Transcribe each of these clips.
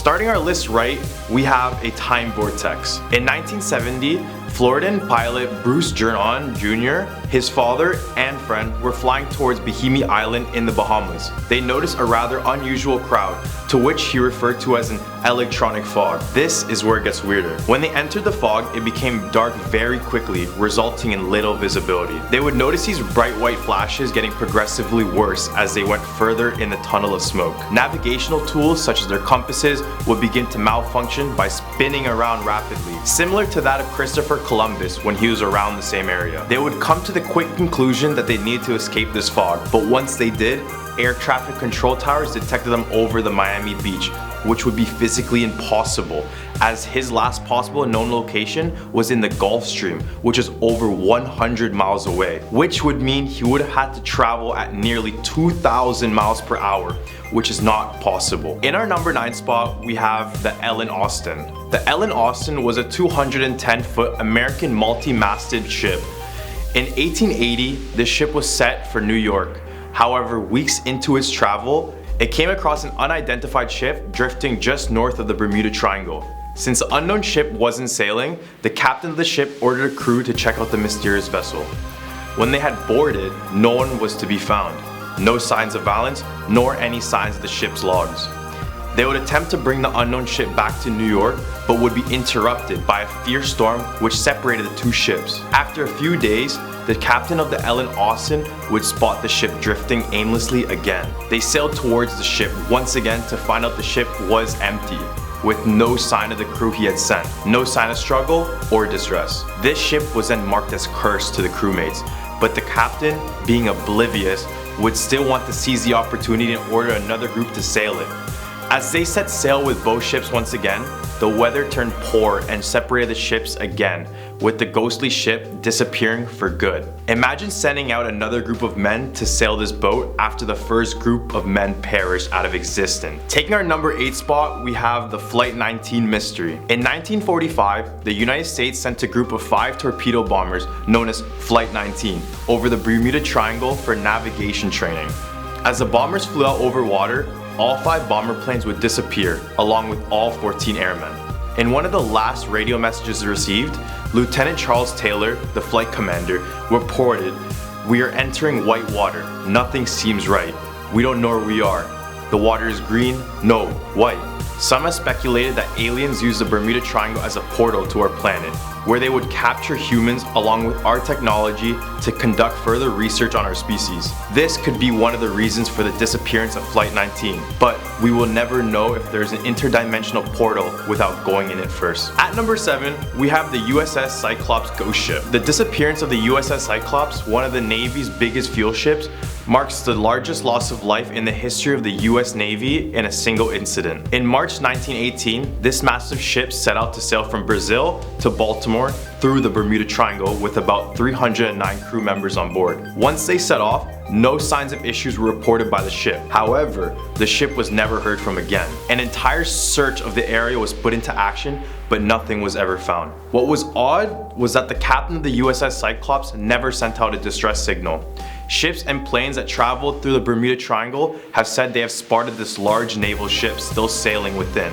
Starting our list right, we have a time vortex. In 1970, Floridan pilot Bruce Jernon Jr., his father and friend were flying towards Bahimi Island in the Bahamas. They noticed a rather unusual crowd, to which he referred to as an electronic fog. This is where it gets weirder. When they entered the fog, it became dark very quickly, resulting in little visibility. They would notice these bright white flashes getting progressively worse as they went further in the tunnel of smoke. Navigational tools such as their compasses would begin to malfunction by spinning around rapidly, similar to that of Christopher Columbus when he was around the same area. They would come to the quick conclusion that they needed to escape this fog, but once they did, air traffic control towers detected them over the Miami beach, which would be physically impossible, as his last possible known location was in the Gulf Stream, which is over 100 miles away, which would mean he would have had to travel at nearly 2,000 miles per hour, which is not possible. In our number 9 spot, we have the Ellen Austin. The Ellen Austin was a 210-foot American multi-masted ship. In 1880, the ship was set for New York. However, weeks into its travel, it came across an unidentified ship drifting just north of the Bermuda Triangle. Since the unknown ship wasn't sailing, the captain of the ship ordered a crew to check out the mysterious vessel. When they had boarded, no one was to be found. No signs of violence, nor any signs of the ship's logs. They would attempt to bring the unknown ship back to New York, but would be interrupted by a fierce storm which separated the two ships. After a few days, the captain of the Ellen Austin would spot the ship drifting aimlessly again. They sailed towards the ship once again to find out the ship was empty, with no sign of the crew he had sent, no sign of struggle or distress. This ship was then marked as cursed to the crewmates, but the captain, being oblivious, would still want to seize the opportunity and order another group to sail it. As they set sail with both ships once again, the weather turned poor and separated the ships again, with the ghostly ship disappearing for good. Imagine sending out another group of men to sail this boat after the first group of men perished out of existence. Taking our number 8 spot, we have the Flight 19 mystery. In 1945, the United States sent a group of 5 torpedo bombers known as Flight 19 over the Bermuda Triangle for navigation training. As the bombers flew out over water, all 5 bomber planes would disappear, along with all 14 airmen. In one of the last radio messages received, Lieutenant Charles Taylor, the flight commander, reported, "We are entering white water. Nothing seems right. We don't know where we are. The water is green, no, white." Some have speculated that aliens use the Bermuda Triangle as a portal to our planet, where they would capture humans along with our technology to conduct further research on our species. This could be one of the reasons for the disappearance of Flight 19, but we will never know if there's an interdimensional portal without going in it first. At number 7, we have the USS Cyclops ghost ship. The disappearance of the USS Cyclops, one of the Navy's biggest fuel ships, marks the largest loss of life in the history of the US Navy in a single incident. In March 1918, this massive ship set out to sail from Brazil to Baltimore through the Bermuda Triangle with about 309 crew members on board. Once they set off, no signs of issues were reported by the ship. However, the ship was never heard from again. An entire search of the area was put into action, but nothing was ever found. What was odd was that the captain of the USS Cyclops never sent out a distress signal. Ships and planes that traveled through the Bermuda Triangle have said they have spotted this large naval ship still sailing within.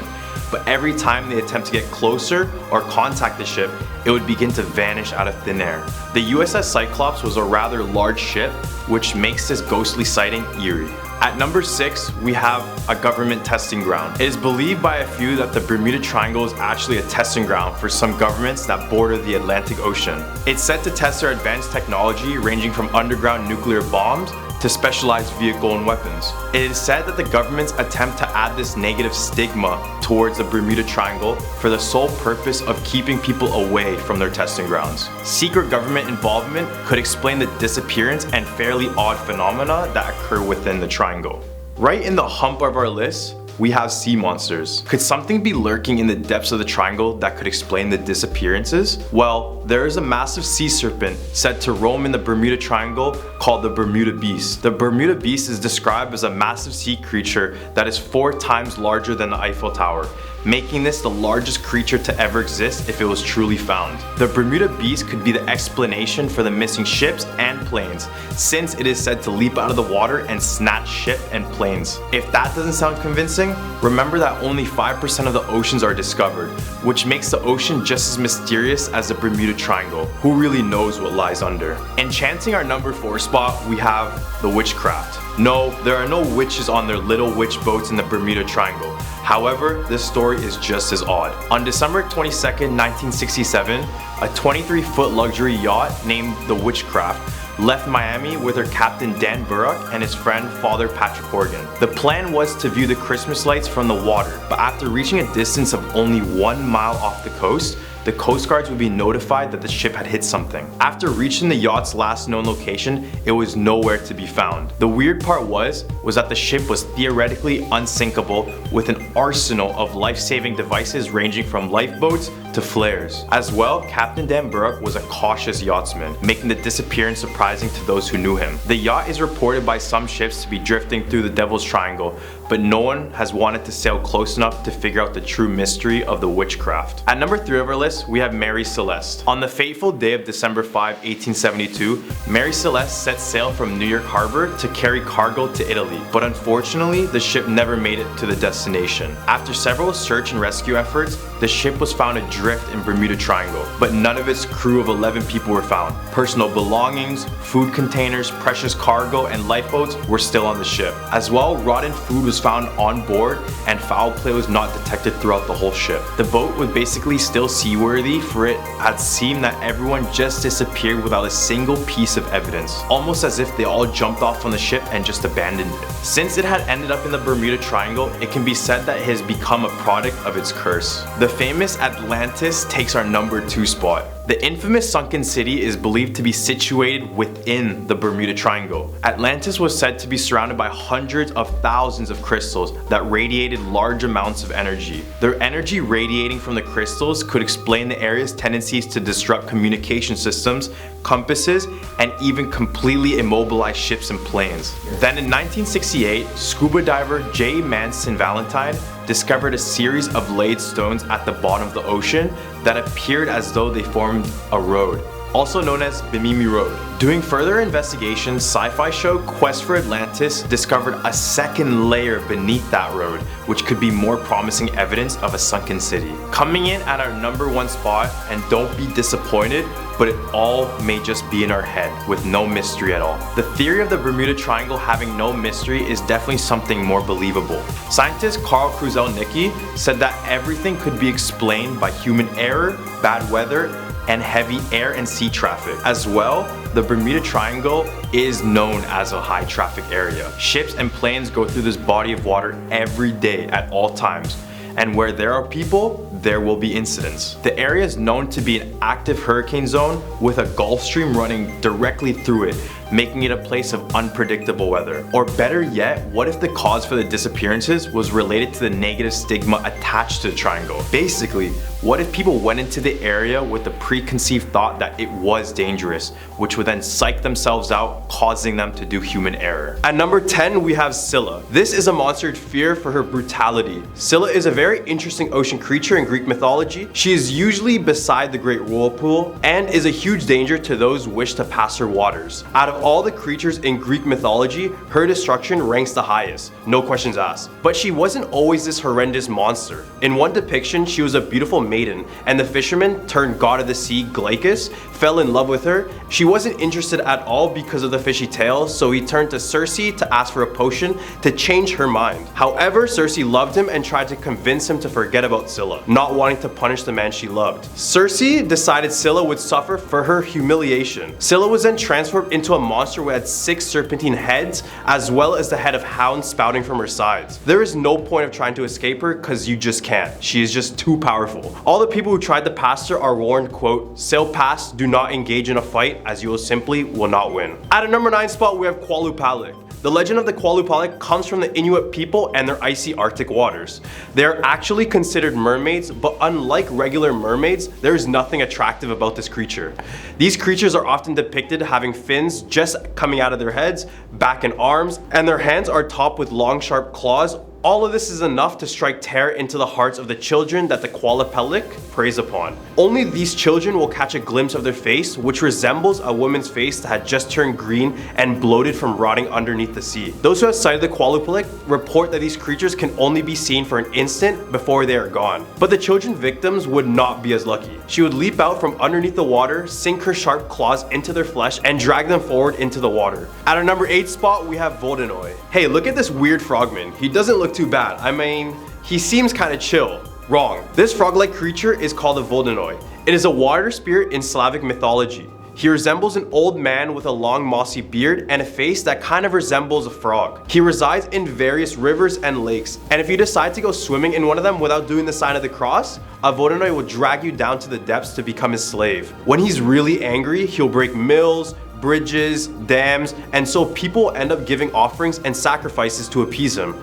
But every time they attempt to get closer or contact the ship, it would begin to vanish out of thin air. The USS Cyclops was a rather large ship, which makes this ghostly sighting eerie. At number 6, we have a government testing ground. It is believed by a few that the Bermuda Triangle is actually a testing ground for some governments that border the Atlantic Ocean. It's set to test their advanced technology ranging from underground nuclear bombs to specialized vehicle and weapons. It is said that the governments attempt to add this negative stigma towards the Bermuda Triangle for the sole purpose of keeping people away from their testing grounds. Secret government involvement could explain the disappearance and fairly odd phenomena that occur within the triangle. Right in the hump of our list, we have sea monsters. Could something be lurking in the depths of the triangle that could explain the disappearances? Well, there is a massive sea serpent said to roam in the Bermuda Triangle called the Bermuda Beast. The Bermuda Beast is described as a massive sea creature that is 4 times larger than the Eiffel Tower, making this the largest creature to ever exist if it was truly found. The Bermuda Beast could be the explanation for the missing ships and planes, since it is said to leap out of the water and snatch ship and planes. If that doesn't sound convincing, something? Remember that only 5% of the oceans are discovered, which makes the ocean just as mysterious as the Bermuda Triangle. Who really knows what lies under? Enchanting our number 4 spot, we have the witchcraft. No, there are no witches on their little witch boats in the Bermuda Triangle. However, this story is just as odd. On December 22nd, 1967, a 23-foot luxury yacht named the Witchcraft left Miami with her captain Dan Burrock and his friend Father Patrick Horgan. The plan was to view the Christmas lights from the water, but after reaching a distance of only 1 mile off the coast, the Coast Guards would be notified that the ship had hit something. After reaching the yacht's last known location, it was nowhere to be found. The weird part was that the ship was theoretically unsinkable with an arsenal of life-saving devices ranging from lifeboats to flares. As well, Captain Dan Burrock was a cautious yachtsman, making the disappearance surprising to those who knew him. The yacht is reported by some ships to be drifting through the Devil's Triangle, but no one has wanted to sail close enough to figure out the true mystery of the witchcraft. At number 3 of our list, we have Mary Celeste. On the fateful day of December 5, 1872, Mary Celeste set sail from New York Harbor to carry cargo to Italy, but unfortunately, the ship never made it to the destination. After several search and rescue efforts, the ship was found adrift in Bermuda Triangle, but none of its crew of 11 people were found. Personal belongings, food containers, precious cargo, and lifeboats were still on the ship. As well, rotten food was found on board and foul play was not detected throughout the whole ship. The boat was basically still seaworthy, for it had seemed that everyone just disappeared without a single piece of evidence, almost as if they all jumped off on the ship and just abandoned it. Since it had ended up in the Bermuda Triangle, it can be said that it has become a product of its curse. The famous Atlantis takes our number 2 spot. The infamous sunken city is believed to be situated within the Bermuda Triangle. Atlantis was said to be surrounded by hundreds of thousands of crystals that radiated large amounts of energy. Their energy radiating from the crystals could explain the area's tendencies to disrupt communication systems, compasses, and even completely immobilize ships and planes. Then in 1968, scuba diver J. Manson Valentine discovered a series of laid stones at the bottom of the ocean that appeared as though they formed a road, also known as Bimini Road. Doing further investigation, sci-fi show Quest for Atlantis discovered a second layer beneath that road, which could be more promising evidence of a sunken city. Coming in at our number 1 spot, and don't be disappointed, but it all may just be in our head with no mystery at all. The theory of the Bermuda Triangle having no mystery is definitely something more believable. Scientist Carl Kruszelnicki said that everything could be explained by human error, bad weather, and heavy air and sea traffic. As well, the Bermuda Triangle is known as a high traffic area. Ships and planes go through this body of water every day at all times. And where there are people, there will be incidents. The area is known to be an active hurricane zone with a Gulf Stream running directly through it, making it a place of unpredictable weather. Or better yet, what if the cause for the disappearances was related to the negative stigma attached to the triangle? Basically, what if people went into the area with the preconceived thought that it was dangerous, which would then psych themselves out, causing them to do human error? At number 10, we have Scylla. This is a monster feared for her brutality. Scylla is a very interesting ocean creature in Greek mythology. She is usually beside the Great Whirlpool and is a huge danger to those who wish to pass her waters. Out of all the creatures in Greek mythology, her destruction ranks the highest, no questions asked. But she wasn't always this horrendous monster. In one depiction, she was a beautiful maiden, and the fisherman turned god of the sea, Glaucus, fell in love with her. She wasn't interested at all because of the fishy tail, so he turned to Circe to ask for a potion to change her mind. However, Circe loved him and tried to convince him to forget about Scylla, not wanting to punish the man she loved. Circe decided Scylla would suffer for her humiliation. Scylla was then transformed into a monster who had 6 serpentine heads, as well as the head of hounds spouting from her sides. There is no point of trying to escape her, cause you just can't. She is just too powerful. All the people who tried to pass her are warned, quote, "Sail past, do not engage in a fight, as you will simply not win." At a number 9 spot, we have Qualupalik. The legend of the Qualupalik comes from the Inuit people and their icy Arctic waters. They are actually considered mermaids, but unlike regular mermaids, there is nothing attractive about this creature. These creatures are often depicted having fins just coming out of their heads, back and arms, and their hands are topped with long sharp claws All of this is enough to strike terror into the hearts of the children that the qualipellic preys upon. Only these children will catch a glimpse of their face, which resembles a woman's face that had just turned green and bloated from rotting underneath the sea. Those who have sighted the qualipellic report that these creatures can only be seen for an instant before they are gone. But the children victims would not be as lucky. She would leap out from underneath the water, sink her sharp claws into their flesh, and drag them forward into the water. At our number 8 spot, we have Vodenoi. Hey, look at this weird frogman. He doesn't look too bad. I mean, he seems kinda chill. Wrong. This frog-like creature is called a Vodenoi. It is a water spirit in Slavic mythology. He resembles an old man with a long mossy beard and a face that kind of resembles a frog. He resides in various rivers and lakes, and if you decide to go swimming in one of them without doing the sign of the cross, a Vodenoi will drag you down to the depths to become his slave. When he's really angry, he'll break mills, bridges, dams, and so people end up giving offerings and sacrifices to appease him.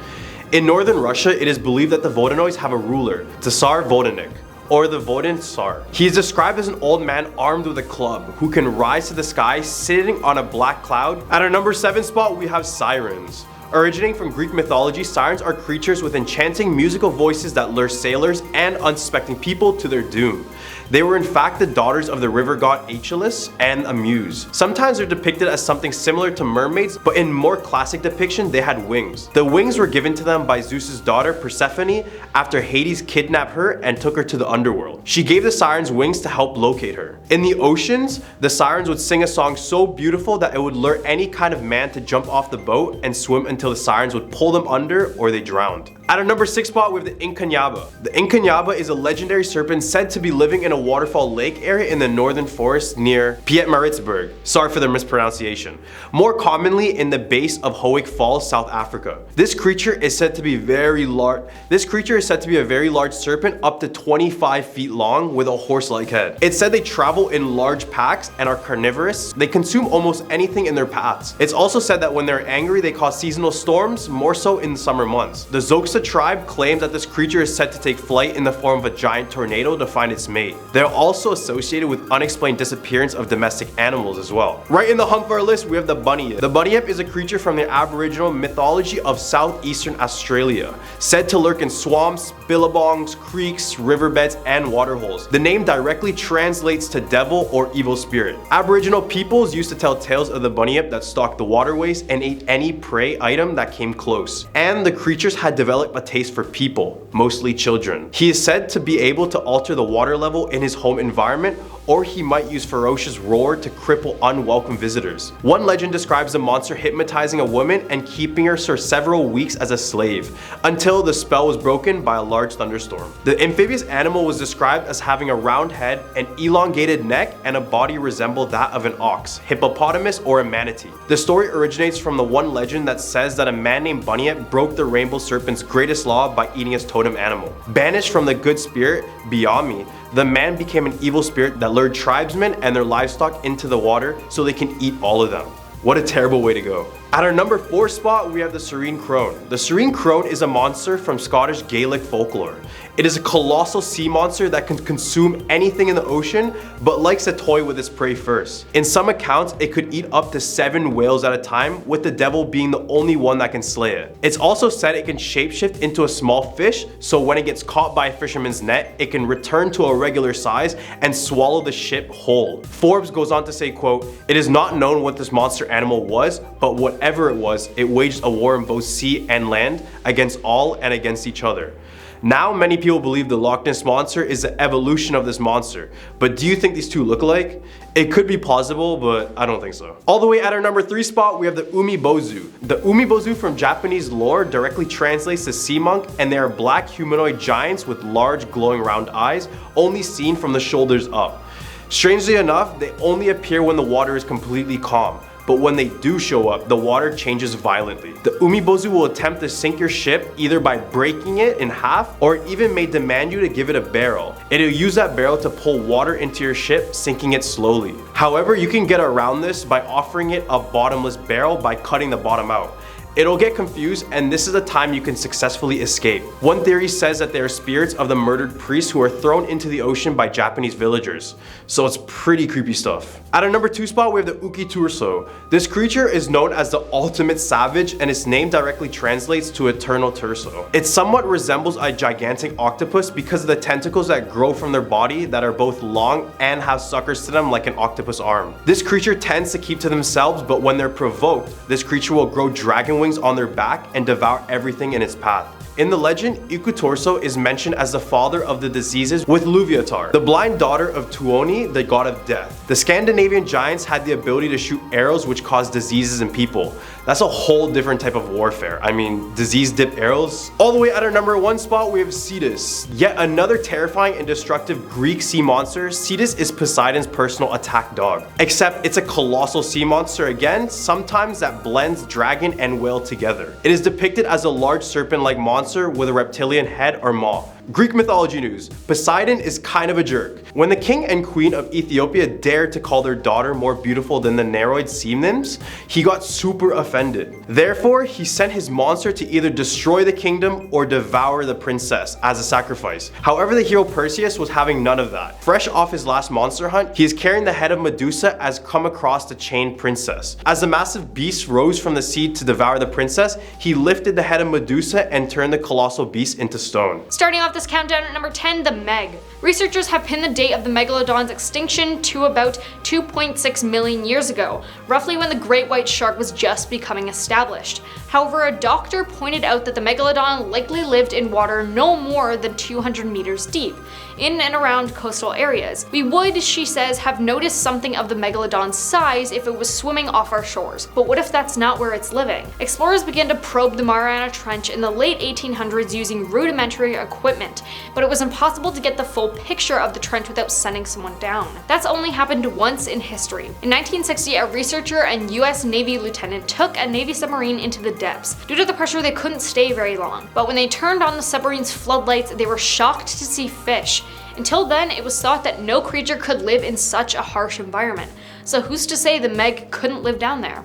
In northern Russia, it is believed that the Vodenois have a ruler, Tsar Vodenik, or the Voden Tsar. He is described as an old man armed with a club who can rise to the sky sitting on a black cloud. At our number 7 spot, we have sirens. Originating from Greek mythology, sirens are creatures with enchanting musical voices that lure sailors and unsuspecting people to their doom. They were in fact the daughters of the river god Aeschylus and a muse. Sometimes they're depicted as something similar to mermaids, but in more classic depiction, they had wings. The wings were given to them by Zeus's daughter Persephone after Hades kidnapped her and took her to the underworld. She gave the sirens wings to help locate her. In the oceans, the sirens would sing a song so beautiful that it would lure any kind of man to jump off the boat and swim until the sirens would pull them under or they drowned. At our number 6 spot, we have the Incanyaba. The Incanyaba is a legendary serpent said to be living in a waterfall lake area in the northern forest near Pietermaritzburg. Sorry for the mispronunciation. More commonly in the base of Howick Falls, South Africa. This creature is said to be very large. This creature is said to be a very large serpent up to 25 feet long with a horse-like head. It's said they travel in large packs and are carnivorous. They consume almost anything in their paths. It's also said that when they're angry, they cause seasonal storms, more so in the summer months. The Xhosa tribe claims that this creature is said to take flight in the form of a giant tornado to find its mate. They're also associated with unexplained disappearance of domestic animals as well. Right in the hump of our list, we have the bunyip. The bunyip is a creature from the Aboriginal mythology of southeastern Australia, said to lurk in swamps, billabongs, creeks, riverbeds, and waterholes. The name directly translates to devil or evil spirit. Aboriginal peoples used to tell tales of the bunyip that stalked the waterways and ate any prey item that came close. And the creatures had developed a taste for people, mostly children. He is said to be able to alter the water level in his home environment, or he might use ferocious roar to cripple unwelcome visitors. One legend describes the monster hypnotizing a woman and keeping her for several weeks as a slave, until the spell was broken by a large thunderstorm. The amphibious animal was described as having a round head, an elongated neck, and a body resembled that of an ox, hippopotamus, or a manatee. The story originates from the one legend that says that a man named Bunyip broke the rainbow serpent's greatest law by eating his totem animal. Banished from the good spirit, Biami, the man became an evil spirit that lured tribesmen and their livestock into the water so they can eat all of them. What a terrible way to go. At our number 4 spot, we have the serene crone. The serene crone is a monster from Scottish Gaelic folklore. It is a colossal sea monster that can consume anything in the ocean, but likes to toy with its prey first. In some accounts, it could eat up to 7 whales at a time, with the devil being the only one that can slay it. It's also said it can shapeshift into a small fish, so when it gets caught by a fisherman's net, it can return to a regular size and swallow the ship whole. Forbes goes on to say, quote, "It is not known what this monster animal was, but whatever it was, it waged a war in both sea and land, against all and against each other." Now many people believe the Loch Ness Monster is the evolution of this monster, but do you think these two look alike? It could be plausible, but I don't think so. All the way at our number 3 spot, we have the Umibozu. The Umibozu from Japanese lore directly translates to sea monk, and they are black humanoid giants with large glowing round eyes, only seen from the shoulders up. Strangely enough, they only appear when the water is completely calm. But when they do show up, the water changes violently. The Umibozu will attempt to sink your ship either by breaking it in half, or it even may demand you to give it a barrel. It'll use that barrel to pull water into your ship, sinking it slowly. However, you can get around this by offering it a bottomless barrel by cutting the bottom out. It'll get confused, and this is a time you can successfully escape. One theory says that they are spirits of the murdered priests who are thrown into the ocean by Japanese villagers. So it's pretty creepy stuff. At our number 2 spot, we have the Ukiturso. This creature is known as the ultimate savage, and its name directly translates to eternal torso. It somewhat resembles a gigantic octopus because of the tentacles that grow from their body that are both long and have suckers to them like an octopus arm. This creature tends to keep to themselves, but when they're provoked, this creature will grow dragon wings on their back and devour everything in its path. In the legend, Ikutorso is mentioned as the father of the diseases with Luviatar, the blind daughter of Tuoni, the god of death. The Scandinavian giants had the ability to shoot arrows which caused diseases in people. That's a whole different type of warfare. I mean, disease-dipped arrows. All the way at our number 1 spot, we have Cetus. Yet another terrifying and destructive Greek sea monster. Cetus is Poseidon's personal attack dog. Except it's a colossal sea monster again, sometimes that blends dragon and whale together. It is depicted as a large serpent-like monster with a reptilian head or maw. Greek mythology news. Poseidon is kind of a jerk. When the king and queen of Ethiopia dared to call their daughter more beautiful than the Nereid sea nymphs, he got super offended. Therefore, he sent his monster to either destroy the kingdom or devour the princess as a sacrifice. However, the hero Perseus was having none of that. Fresh off his last monster hunt, he is carrying the head of Medusa as come across the chained princess. As the massive beast rose from the sea to devour the princess, he lifted the head of Medusa and turned the colossal beast into stone. Starting off this countdown at number 10, the Meg. Researchers have pinned the date of the megalodon's extinction to about 2.6 million years ago, roughly when the great white shark was just becoming established. However, a doctor pointed out that the megalodon likely lived in water no more than 200 meters deep, in and around coastal areas. We would, she says, have noticed something of the megalodon's size if it was swimming off our shores, but what if that's not where it's living? Explorers began to probe the Mariana Trench in the late 1800s using rudimentary equipment, but it was impossible to get the full picture of the trench without sending someone down. That's only happened once in history. In 1960, a researcher and US Navy lieutenant took a Navy submarine into the depths. Due to the pressure, they couldn't stay very long, but when they turned on the submarine's floodlights, they were shocked to see fish. Until then, it was thought that no creature could live in such a harsh environment. So who's to say the Meg couldn't live down there?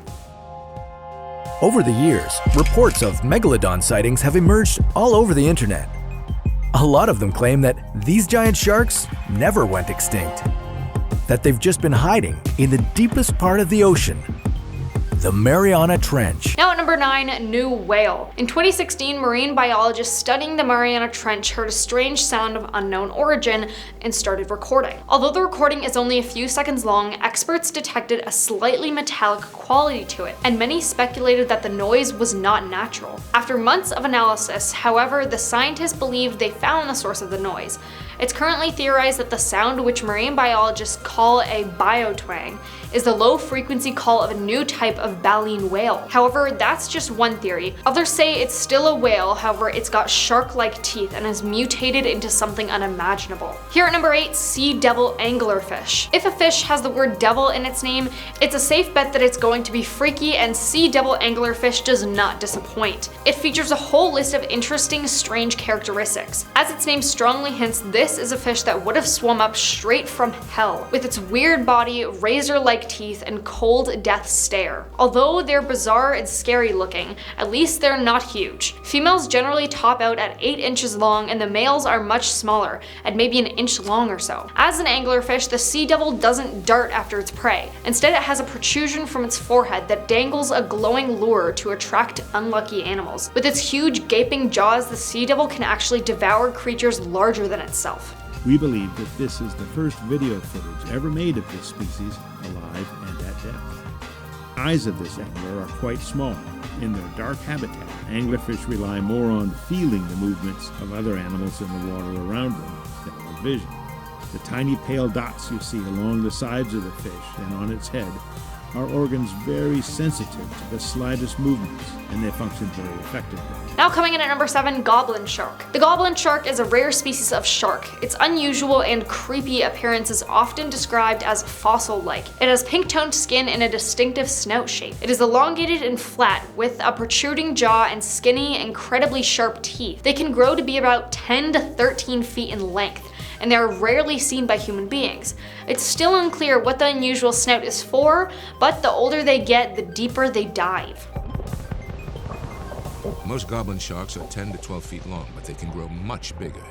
Over the years, reports of megalodon sightings have emerged all over the internet. A lot of them claim that these giant sharks never went extinct, that they've just been hiding in the deepest part of the ocean, the Mariana Trench. Now at number 9, new whale. In 2016, marine biologists studying the Mariana Trench heard a strange sound of unknown origin and started recording. Although the recording is only a few seconds long, experts detected a slightly metallic quality to it, and many speculated that the noise was not natural. After months of analysis, however, the scientists believed they found the source of the noise. It's currently theorized that the sound, which marine biologists call a biotwang, is the low-frequency call of a new type of baleen whale. However, that's just one theory. Others say it's still a whale, however it's got shark-like teeth and has mutated into something unimaginable. Here at number 8, sea devil anglerfish. If a fish has the word devil in its name, it's a safe bet that it's going to be freaky, and sea devil anglerfish does not disappoint. It features a whole list of interesting, strange characteristics. As its name strongly hints, this is a fish that would have swum up straight from hell, with its weird body, razor-like teeth, and cold death stare. Although they're bizarre and scary looking, at least they're not huge. Females generally top out at 8 inches long, and the males are much smaller, at maybe an inch long or so. As an anglerfish, the sea devil doesn't dart after its prey. Instead, it has a protrusion from its forehead that dangles a glowing lure to attract unlucky animals. With its huge gaping jaws, the sea devil can actually devour creatures larger than itself. We believe that this is the first video footage ever made of this species alive and at depth. Eyes of this angler are quite small. In their dark habitat, anglerfish rely more on feeling the movements of other animals in the water around them than on vision. The tiny pale dots you see along the sides of the fish and on its head are organs very sensitive to the slightest movements, and they function very effectively. Now coming in at number 7, goblin shark. The goblin shark is a rare species of shark. Its unusual and creepy appearance is often described as fossil-like. It has pink-toned skin and a distinctive snout shape. It is elongated and flat, with a protruding jaw and skinny, incredibly sharp teeth. They can grow to be about 10 to 13 feet in length, and they are rarely seen by human beings. It's still unclear what the unusual snout is for, but the older they get, the deeper they dive. Most goblin sharks are 10 to 12 feet long, but they can grow much bigger.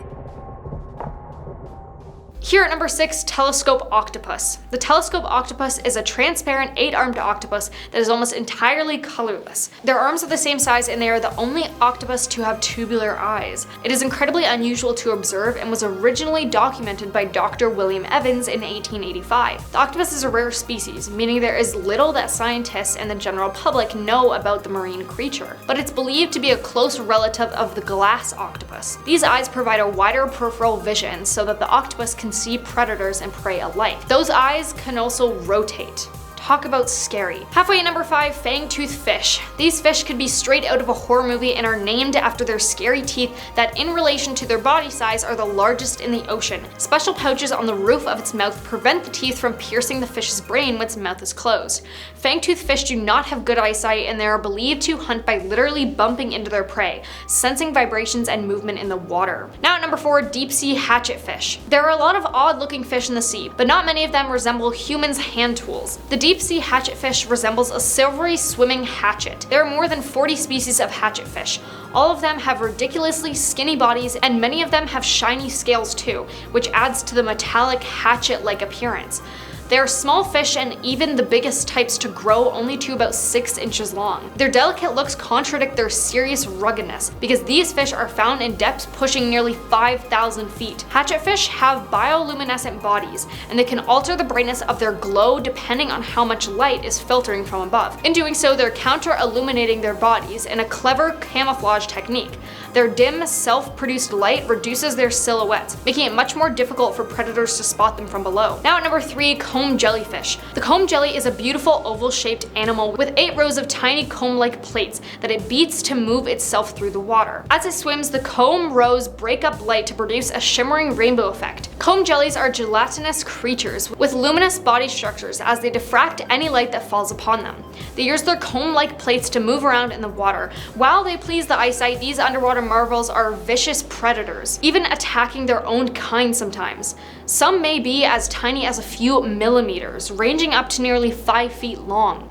Here at number 6, telescope octopus. The telescope octopus is a transparent 8-armed octopus that is almost entirely colorless. Their arms are the same size and they are the only octopus to have tubular eyes. It is incredibly unusual to observe and was originally documented by Dr. William Evans in 1885. The octopus is a rare species, meaning there is little that scientists and the general public know about the marine creature, but it's believed to be a close relative of the glass octopus. These eyes provide a wider peripheral vision so that the octopus can see predators and prey alike. Those eyes can also rotate. Talk about scary. Halfway at number 5, fang-toothed fish. These fish could be straight out of a horror movie and are named after their scary teeth that in relation to their body size are the largest in the ocean. Special pouches on the roof of its mouth prevent the teeth from piercing the fish's brain when its mouth is closed. Fang-toothed fish do not have good eyesight and they are believed to hunt by literally bumping into their prey, sensing vibrations and movement in the water. Now at number 4, deep-sea hatchetfish. There are a lot of odd-looking fish in the sea, but not many of them resemble humans' hand tools. The deep-sea hatchetfish resembles a silvery swimming hatchet. There are more than 40 species of hatchetfish. All of them have ridiculously skinny bodies and many of them have shiny scales too, which adds to the metallic hatchet-like appearance. They are small fish and even the biggest types to grow only to about 6 inches long. Their delicate looks contradict their serious ruggedness because these fish are found in depths pushing nearly 5,000 feet. Hatchetfish have bioluminescent bodies and they can alter the brightness of their glow depending on how much light is filtering from above. In doing so, they're counter-illuminating their bodies in a clever camouflage technique. Their dim, self-produced light reduces their silhouettes, making it much more difficult for predators to spot them from below. Now at number 3, comb jellyfish. The comb jelly is a beautiful oval-shaped animal with 8 rows of tiny comb-like plates that it beats to move itself through the water. As it swims, the comb rows break up light to produce a shimmering rainbow effect. Comb jellies are gelatinous creatures with luminous body structures as they diffract any light that falls upon them. They use their comb-like plates to move around in the water. While they please the eyesight, these underwater marvels are vicious predators, even attacking their own kind sometimes. Some may be as tiny as a few millimeters, ranging up to nearly 5 feet long.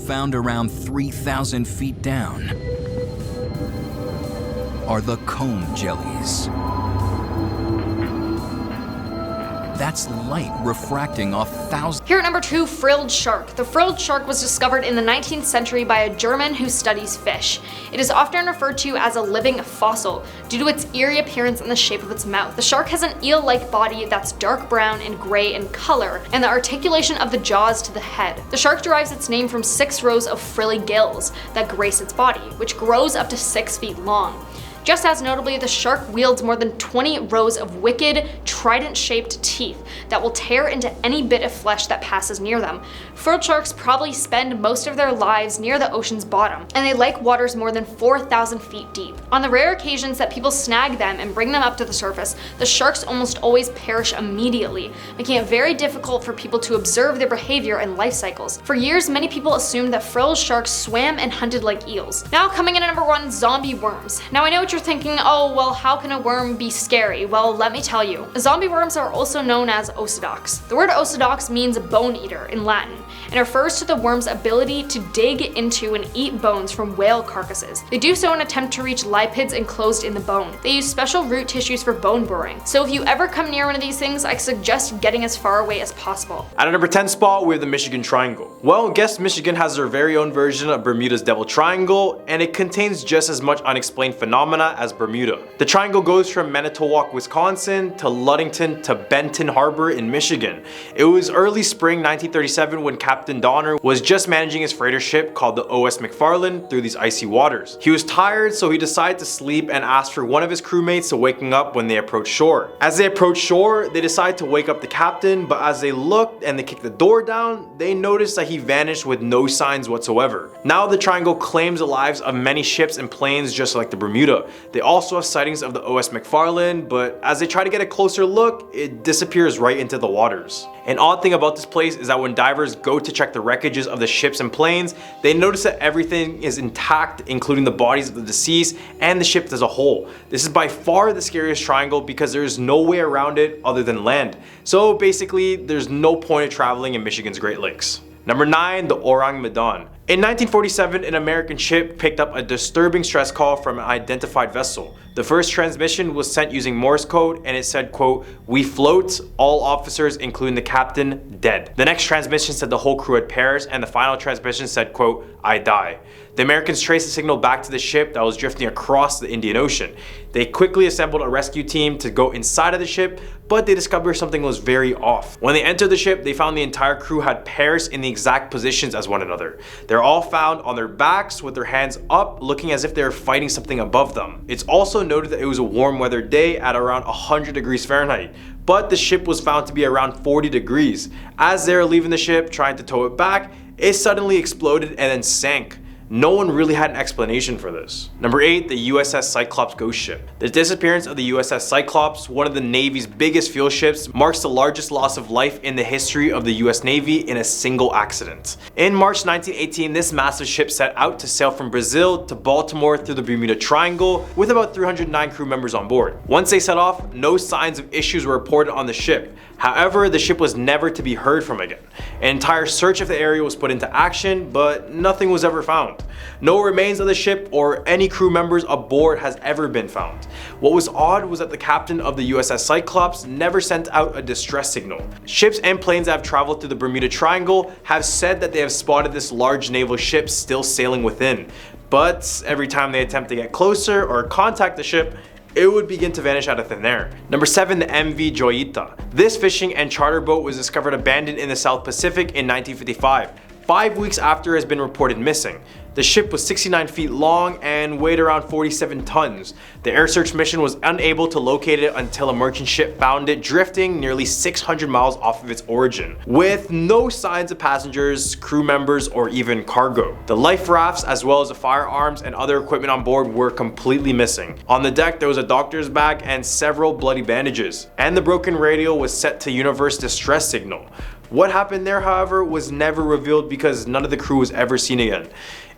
Found around 3,000 feet down are the comb jellies. That's light refracting off thousands. Here at number 2, frilled shark. The frilled shark was discovered in the 19th century by a German who studies fish. It is often referred to as a living fossil due to its eerie appearance and the shape of its mouth. The shark has an eel-like body that's dark brown and gray in color, and the articulation of the jaws to the head. The shark derives its name from 6 rows of frilly gills that grace its body, which grows up to 6 feet long. Just as notably, the shark wields more than 20 rows of wicked, trident-shaped teeth that will tear into any bit of flesh that passes near them. Frilled sharks probably spend most of their lives near the ocean's bottom, and they like waters more than 4,000 feet deep. On the rare occasions that people snag them and bring them up to the surface, the sharks almost always perish immediately, making it very difficult for people to observe their behavior and life cycles. For years, many people assumed that frilled sharks swam and hunted like eels. Now coming in at number 1, zombie worms. Now I know what you're thinking, oh well, how can a worm be scary? Well, let me tell you. Zombie worms are also known as ocedox. The word ocedox means bone eater in Latin and refers to the worm's ability to dig into and eat bones from whale carcasses. They do so in an attempt to reach lipids enclosed in the bone. They use special root tissues for bone burrowing. So if you ever come near one of these things, I suggest getting as far away as possible. At a number 10 spot, we have the Michigan Triangle. Well, guess Michigan has their very own version of Bermuda's Devil Triangle, and it contains just as much unexplained phenomena as Bermuda. The triangle goes from Manitowoc, Wisconsin to Ludington to Benton Harbor in Michigan. It was early spring 1937 when Captain Donner was just managing his freighter ship called the O.S. McFarland through these icy waters. He was tired, so he decided to sleep and asked for one of his crewmates to wake him up when they approached shore. As they approached shore, they decided to wake up the captain, but as they looked and they kicked the door down, they noticed that he vanished with no signs whatsoever. Now the triangle claims the lives of many ships and planes just like the Bermuda. They also have sightings of the O.S. McFarland, but as they try to get a closer look, it disappears right into the waters. An odd thing about this place is that when divers go to check the wreckages of the ships and planes, they notice that everything is intact, including the bodies of the deceased and the ship as a whole. This is by far the scariest triangle because there is no way around it other than land. So basically, there's no point of traveling in Michigan's Great Lakes. Number 9, the Orang Medan. In 1947, an American ship picked up a disturbing stress call from an identified vessel. The first transmission was sent using Morse code, and it said, quote, "We float, all officers including the captain dead." The next transmission said the whole crew had perished, and the final transmission said, quote, "I die." The Americans traced the signal back to the ship that was drifting across the Indian Ocean. They quickly assembled a rescue team to go inside of the ship, but they discovered something was very off. When they entered the ship, they found the entire crew had perished in the exact positions as one another. They're all found on their backs with their hands up, looking as if they were fighting something above them. It's also noted that it was a warm weather day at around 100 degrees Fahrenheit, but the ship was found to be around 40 degrees. As they were leaving the ship, trying to tow it back, it suddenly exploded and then sank. No one really had an explanation for this. Number 8, the USS Cyclops ghost ship. The disappearance of the USS Cyclops, one of the Navy's biggest fuel ships, marks the largest loss of life in the history of the US Navy in a single accident. In March 1918, this massive ship set out to sail from Brazil to Baltimore through the Bermuda Triangle with about 309 crew members on board. Once they set off, no signs of issues were reported on the ship. However, the ship was never to be heard from again. An entire search of the area was put into action, but nothing was ever found. No remains of the ship or any crew members aboard has ever been found. What was odd was that the captain of the USS Cyclops never sent out a distress signal. Ships and planes that have traveled through the Bermuda Triangle have said that they have spotted this large naval ship still sailing within, but every time they attempt to get closer or contact the ship, it would begin to vanish out of thin air. Number 7, the MV Joyita. This fishing and charter boat was discovered abandoned in the South Pacific in 1955, 5 weeks after it has been reported missing. The ship was 69 feet long and weighed around 47 tons. The air search mission was unable to locate it until a merchant ship found it drifting nearly 600 miles off of its origin, with no signs of passengers, crew members, or even cargo. The life rafts, as well as the firearms and other equipment on board, were completely missing. On the deck, there was a doctor's bag and several bloody bandages, and the broken radio was set to universe distress signal. What happened there, however, was never revealed because none of the crew was ever seen again.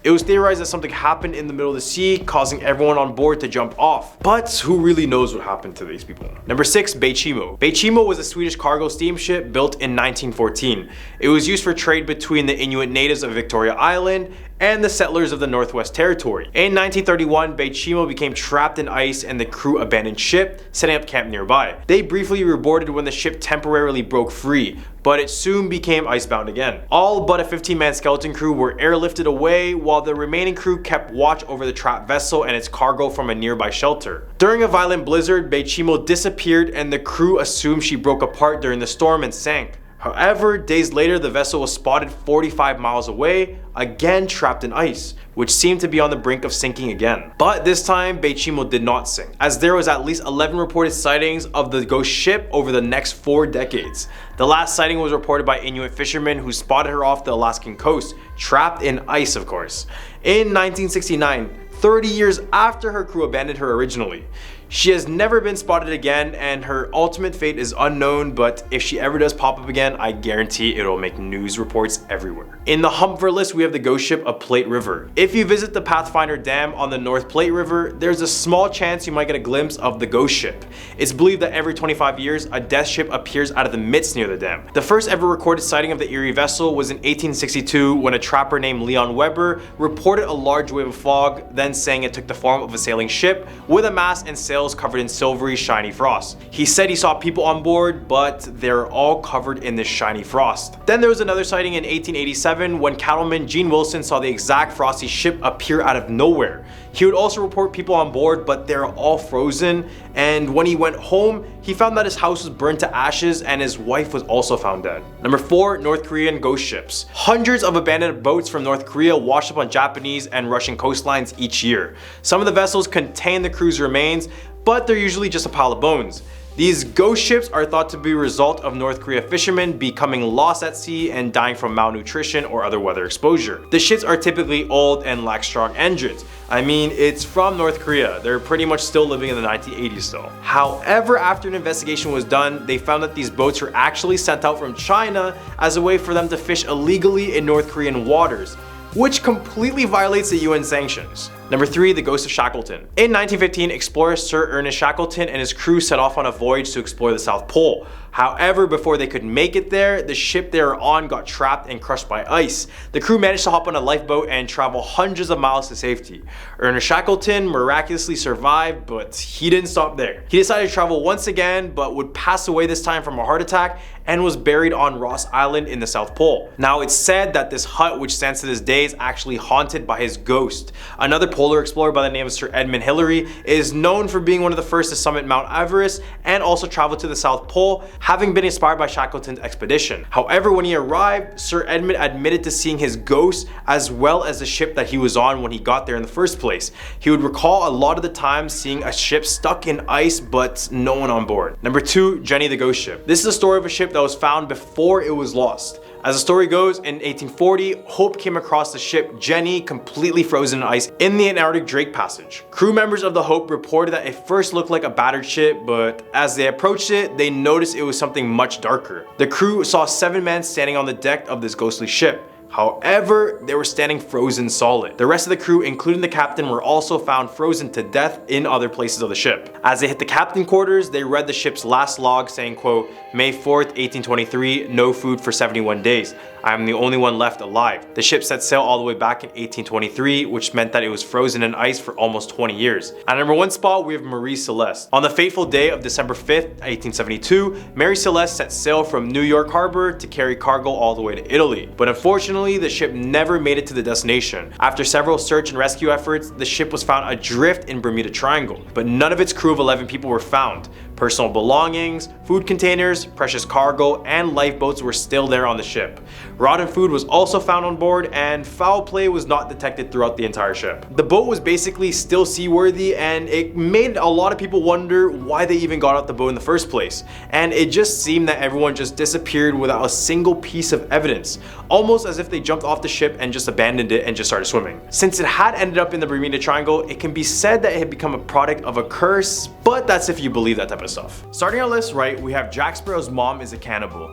It was theorized that something happened in the middle of the sea, causing everyone on board to jump off. But who really knows what happened to these people? Number 6, Beichimo. Beichimo was a Swedish cargo steamship built in 1914. It was used for trade between the Inuit natives of Victoria Island and the settlers of the Northwest Territory. In 1931, Beichimo became trapped in ice and the crew abandoned ship, setting up camp nearby. They briefly reboarded when the ship temporarily broke free, but it soon became icebound again. All but a 15-man skeleton crew were airlifted away, while the remaining crew kept watch over the trapped vessel and its cargo from a nearby shelter. During a violent blizzard, Beichimo disappeared and the crew assumed she broke apart during the storm and sank. However, days later, the vessel was spotted 45 miles away, again trapped in ice, which seemed to be on the brink of sinking again. But this time, Beichimo did not sink, as there was at least 11 reported sightings of the ghost ship over the next 4 decades. The last sighting was reported by Inuit fishermen who spotted her off the Alaskan coast, trapped in ice of course, in 1969, 30 years after her crew abandoned her originally. She has never been spotted again and her ultimate fate is unknown, but if she ever does pop up again, I guarantee it'll make news reports everywhere. In the Humpver list, we have the ghost ship of Plate River. If you visit the Pathfinder Dam on the North Plate River, there's a small chance you might get a glimpse of the ghost ship. It's believed that every 25 years, a death ship appears out of the midst near the dam. The first ever recorded sighting of the eerie vessel was in 1862 when a trapper named Leon Weber reported a large wave of fog, then saying it took the form of a sailing ship with a mast and sails covered in silvery shiny frost. He said he saw people on board, but they're all covered in this shiny frost. Then there was another sighting in 1887 when cattleman Gene Wilson saw the exact frosty ship appear out of nowhere. He would also report people on board, but they're all frozen, and when he went home, he found that his house was burned to ashes and his wife was also found dead. Number 4, North Korean ghost ships. Hundreds of abandoned boats from North Korea wash up on Japanese and Russian coastlines each year. Some of the vessels contain the crew's remains, but they're usually just a pile of bones. These ghost ships are thought to be a result of North Korea fishermen becoming lost at sea and dying from malnutrition or other weather exposure. The ships are typically old and lack strong engines. I mean, it's from North Korea. They're pretty much still living in the 1980s though. However, after an investigation was done, they found that these boats were actually sent out from China as a way for them to fish illegally in North Korean waters, which completely violates the UN sanctions. Number 3, the ghost of Shackleton. In 1915, explorer Sir Ernest Shackleton and his crew set off on a voyage to explore the South Pole. However, before they could make it there, the ship they were on got trapped and crushed by ice. The crew managed to hop on a lifeboat and travel hundreds of miles to safety. Ernest Shackleton miraculously survived, but he didn't stop there. He decided to travel once again, but would pass away this time from a heart attack and was buried on Ross Island in the South Pole. Now, it's said that this hut, which stands to this day, is actually haunted by his ghost. Another polar explorer by the name of Sir Edmund Hillary is known for being one of the first to summit Mount Everest and also travel to the South Pole, having been inspired by Shackleton's expedition. However, when he arrived, Sir Edmund admitted to seeing his ghost as well as the ship that he was on when he got there in the first place. He would recall a lot of the time seeing a ship stuck in ice but no one on board. Number 2, Jenny the Ghost Ship. This is a story of a ship that was found before it was lost. As the story goes, in 1840, Hope came across the ship Jenny completely frozen in ice in the Antarctic Drake Passage. Crew members of the Hope reported that it first looked like a battered ship, but as they approached it, they noticed it was something much darker. The crew saw 7 men standing on the deck of this ghostly ship. However, they were standing frozen solid. The rest of the crew, including the captain, were also found frozen to death in other places of the ship. As they hit the captain quarters, they read the ship's last log saying, quote, May 4th, 1823, no food for 71 days. I am the only one left alive. The ship set sail all the way back in 1823, which meant that it was frozen in ice for almost 20 years. At number 1 spot, we have Marie Celeste. On the fateful day of December 5th, 1872, Mary Celeste set sail from New York Harbor to carry cargo all the way to Italy. But unfortunately, the ship never made it to the destination. After several search and rescue efforts, the ship was found adrift in Bermuda Triangle, but none of its crew of 11 people were found. Personal belongings, food containers, precious cargo, and lifeboats were still there on the ship. Rotten food was also found on board, and foul play was not detected throughout the entire ship. The boat was basically still seaworthy, and it made a lot of people wonder why they even got out the boat in the first place. And it just seemed that everyone just disappeared without a single piece of evidence, almost as if they jumped off the ship and just abandoned it and just started swimming. Since it had ended up in the Bermuda Triangle, it can be said that it had become a product of a curse, but that's if you believe that type of stuff. Starting our list right, we have Jack Sparrow's mom is a cannibal.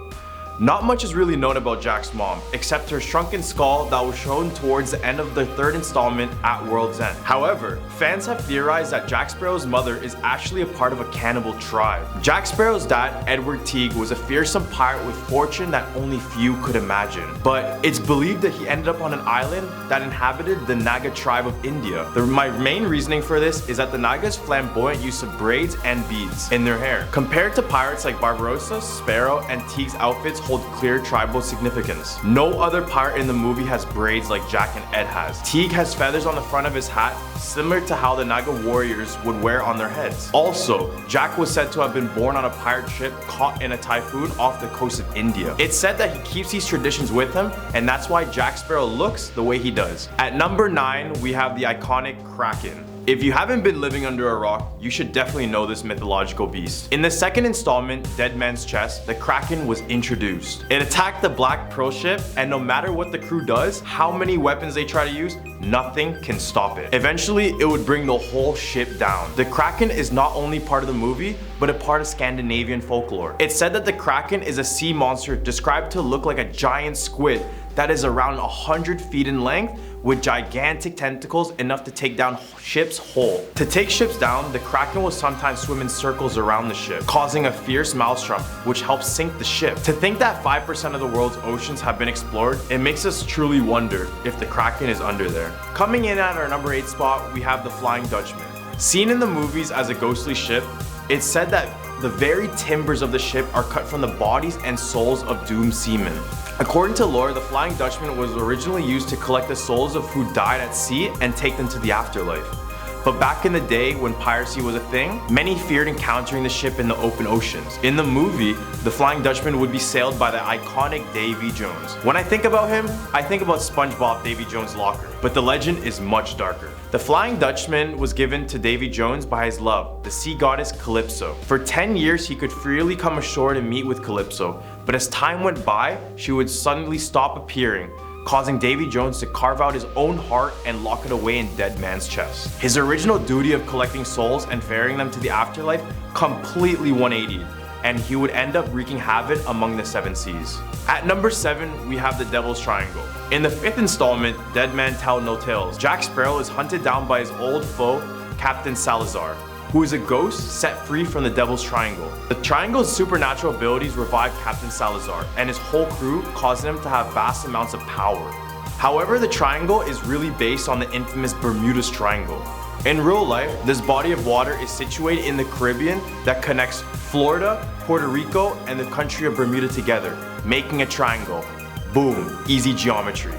Not much is really known about Jack's mom, except her shrunken skull that was shown towards the end of the 3rd installment at World's End. However, fans have theorized that Jack Sparrow's mother is actually a part of a cannibal tribe. Jack Sparrow's dad, Edward Teague, was a fearsome pirate with fortune that only few could imagine. But it's believed that he ended up on an island that inhabited the Naga tribe of India. My main reasoning for this is that the Naga's flamboyant use of braids and beads in their hair. Compared to pirates like Barbarossa, Sparrow, and Teague's outfits hold clear tribal significance. No other pirate in the movie has braids like Jack and Ed has. Teague has feathers on the front of his hat, similar to how the Naga warriors would wear on their heads. Also, Jack was said to have been born on a pirate ship caught in a typhoon off the coast of India. It's said that he keeps these traditions with him, and that's why Jack Sparrow looks the way he does. At number 9, we have the iconic Kraken. If you haven't been living under a rock, you should definitely know this mythological beast. In the 2nd installment, Dead Man's Chest, the Kraken was introduced. It attacked the Black Pearl ship, and no matter what the crew does, how many weapons they try to use, nothing can stop it. Eventually, it would bring the whole ship down. The Kraken is not only part of the movie, but a part of Scandinavian folklore. It's said that the Kraken is a sea monster described to look like a giant squid that is around 100 feet in length with gigantic tentacles enough to take down ships whole. To take ships down, the Kraken will sometimes swim in circles around the ship, causing a fierce maelstrom which helps sink the ship. To think that 5% of the world's oceans have been explored, it makes us truly wonder if the Kraken is under there. Coming in at our number 8 spot, we have the Flying Dutchman. Seen in the movies as a ghostly ship, it's said that the very timbers of the ship are cut from the bodies and souls of doomed seamen. According to lore, the Flying Dutchman was originally used to collect the souls of who died at sea and take them to the afterlife. But back in the day when piracy was a thing, many feared encountering the ship in the open oceans. In the movie, the Flying Dutchman would be sailed by the iconic Davy Jones. When I think about him, I think about SpongeBob Davy Jones' locker, but the legend is much darker. The Flying Dutchman was given to Davy Jones by his love, the sea goddess Calypso. For 10 years, he could freely come ashore to meet with Calypso, but as time went by, she would suddenly stop appearing, causing Davy Jones to carve out his own heart and lock it away in Dead Man's Chest. His original duty of collecting souls and ferrying them to the afterlife completely 180'd. and he would end up wreaking havoc among the 7 seas. At number 7, we have the Devil's Triangle. In the 5th installment, Dead Man Tell No Tales, Jack Sparrow is hunted down by his old foe, Captain Salazar, who is a ghost set free from the Devil's Triangle. The Triangle's supernatural abilities revive Captain Salazar and his whole crew, causing him to have vast amounts of power. However, the Triangle is really based on the infamous Bermuda's Triangle. In real life, this body of water is situated in the Caribbean that connects Florida, Puerto Rico, and the country of Bermuda together, making a triangle. Boom, easy geometry.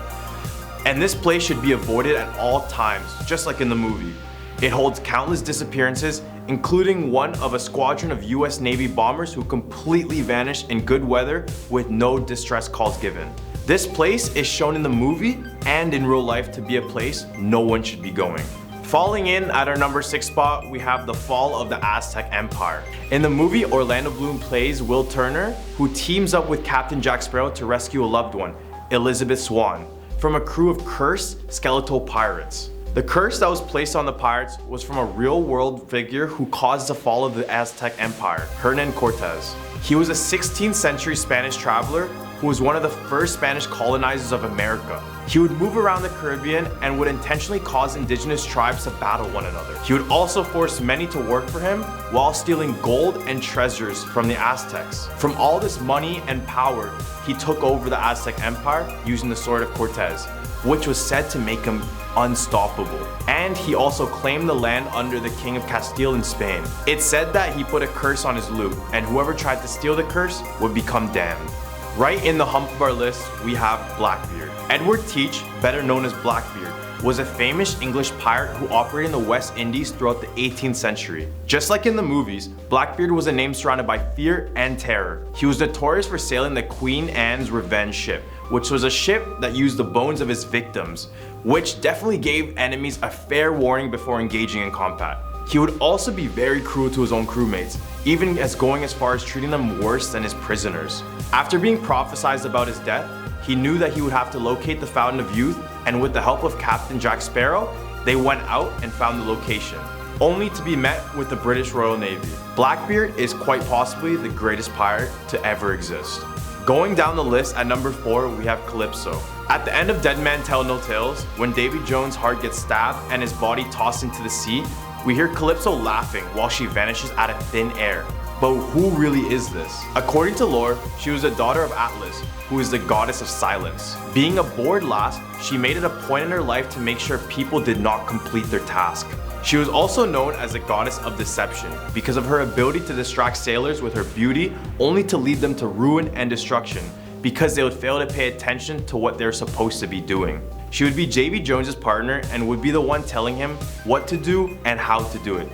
And this place should be avoided at all times, just like in the movie. It holds countless disappearances, including one of a squadron of US Navy bombers who completely vanished in good weather with no distress calls given. This place is shown in the movie and in real life to be a place no one should be going. Falling in at our number 6 spot, we have the fall of the Aztec Empire. In the movie, Orlando Bloom plays Will Turner, who teams up with Captain Jack Sparrow to rescue a loved one, Elizabeth Swann, from a crew of cursed skeletal pirates. The curse that was placed on the pirates was from a real-world figure who caused the fall of the Aztec Empire, Hernan Cortez. He was a 16th century Spanish traveler who was one of the first Spanish colonizers of America. He would move around the Caribbean and would intentionally cause indigenous tribes to battle one another. He would also force many to work for him while stealing gold and treasures from the Aztecs. From all this money and power, he took over the Aztec Empire using the sword of Cortez, which was said to make him unstoppable. And he also claimed the land under the King of Castile in Spain. It's said that he put a curse on his loot, and whoever tried to steal the curse would become damned. Right in the hump of our list, we have Blackbeard. Edward Teach, better known as Blackbeard, was a famous English pirate who operated in the West Indies throughout the 18th century. Just like in the movies, Blackbeard was a name surrounded by fear and terror. He was notorious for sailing the Queen Anne's Revenge ship, which was a ship that used the bones of his victims, which definitely gave enemies a fair warning before engaging in combat. He would also be very cruel to his own crewmates, even going as far as treating them worse than his prisoners. After being prophesied about his death, he knew that he would have to locate the Fountain of Youth, and with the help of Captain Jack Sparrow, they went out and found the location, only to be met with the British Royal Navy. Blackbeard is quite possibly the greatest pirate to ever exist. Going down the list at number 4, we have Calypso. At the end of Dead Man Tell No Tales, when Davy Jones' heart gets stabbed and his body tossed into the sea, we hear Calypso laughing while she vanishes out of thin air. But who really is this? According to lore, she was the daughter of Atlas, who is the goddess of silence. Being a bored lass, she made it a point in her life to make sure people did not complete their task. She was also known as the goddess of deception because of her ability to distract sailors with her beauty, only to lead them to ruin and destruction because they would fail to pay attention to what they're supposed to be doing. She would be Davy Jones's partner and would be the one telling him what to do and how to do it.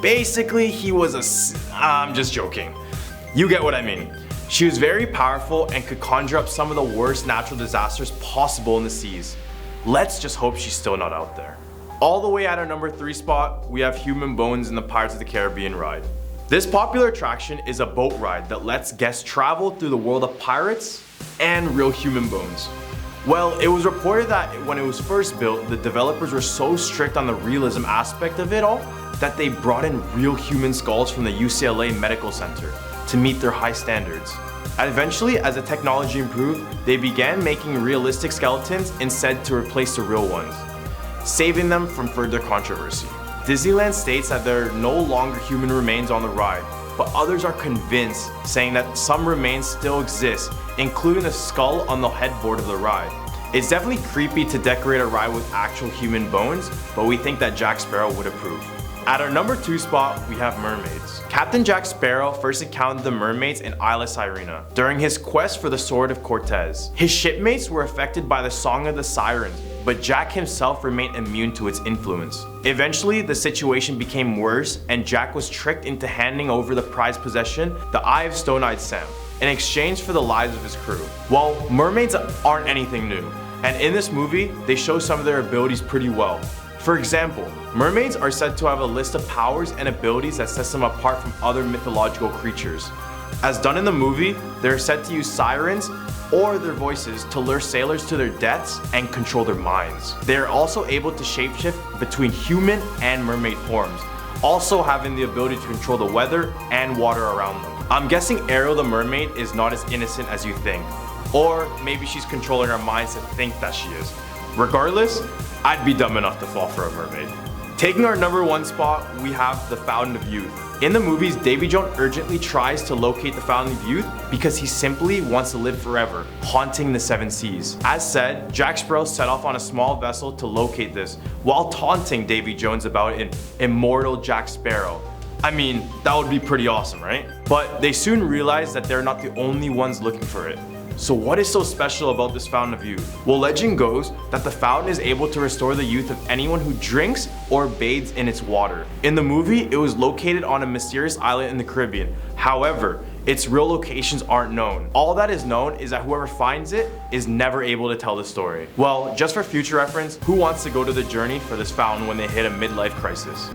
Basically, he was I'm just joking. You get what I mean. She was very powerful and could conjure up some of the worst natural disasters possible in the seas. Let's just hope she's still not out there. All the way at our number 3 spot, we have Human Bones in the Pirates of the Caribbean ride. This popular attraction is a boat ride that lets guests travel through the world of pirates and real human bones. Well, it was reported that when it was first built, the developers were so strict on the realism aspect of it all that they brought in real human skulls from the UCLA Medical Center to meet their high standards. And eventually, as the technology improved, they began making realistic skeletons instead to replace the real ones, saving them from further controversy. Disneyland states that there are no longer human remains on the ride, but others are convinced, saying that some remains still exist, including the skull on the headboard of the ride. It's definitely creepy to decorate a ride with actual human bones, but we think that Jack Sparrow would approve. At our number 2 spot, we have mermaids. Captain Jack Sparrow first encountered the mermaids in Isla Sirena during his quest for the Sword of Cortez. His shipmates were affected by the Song of the Sirens, but Jack himself remained immune to its influence. Eventually, the situation became worse, and Jack was tricked into handing over the prized possession, the Eye of Stone-Eyed Sam, in exchange for the lives of his crew. Well, mermaids aren't anything new, and in this movie, they show some of their abilities pretty well. For example, mermaids are said to have a list of powers and abilities that sets them apart from other mythological creatures. As done in the movie, they're said to use sirens or their voices to lure sailors to their deaths and control their minds. They are also able to shapeshift between human and mermaid forms, also having the ability to control the weather and water around them. I'm guessing Ariel the mermaid is not as innocent as you think. Or maybe she's controlling our minds to think that she is. Regardless, I'd be dumb enough to fall for a mermaid. Taking our number 1 spot, we have the Fountain of Youth. In the movies, Davy Jones urgently tries to locate the Fountain of Youth because he simply wants to live forever, haunting the 7 seas. As said, Jack Sparrow set off on a small vessel to locate this, while taunting Davy Jones about an immortal Jack Sparrow. I mean, that would be pretty awesome, right? But they soon realize that they're not the only ones looking for it. So what is so special about this Fountain of Youth? Well, legend goes that the fountain is able to restore the youth of anyone who drinks or bathes in its water. In the movie, it was located on a mysterious island in the Caribbean. However, its real locations aren't known. All that is known is that whoever finds it is never able to tell the story. Well, just for future reference, who wants to go to the journey for this fountain when they hit a midlife crisis?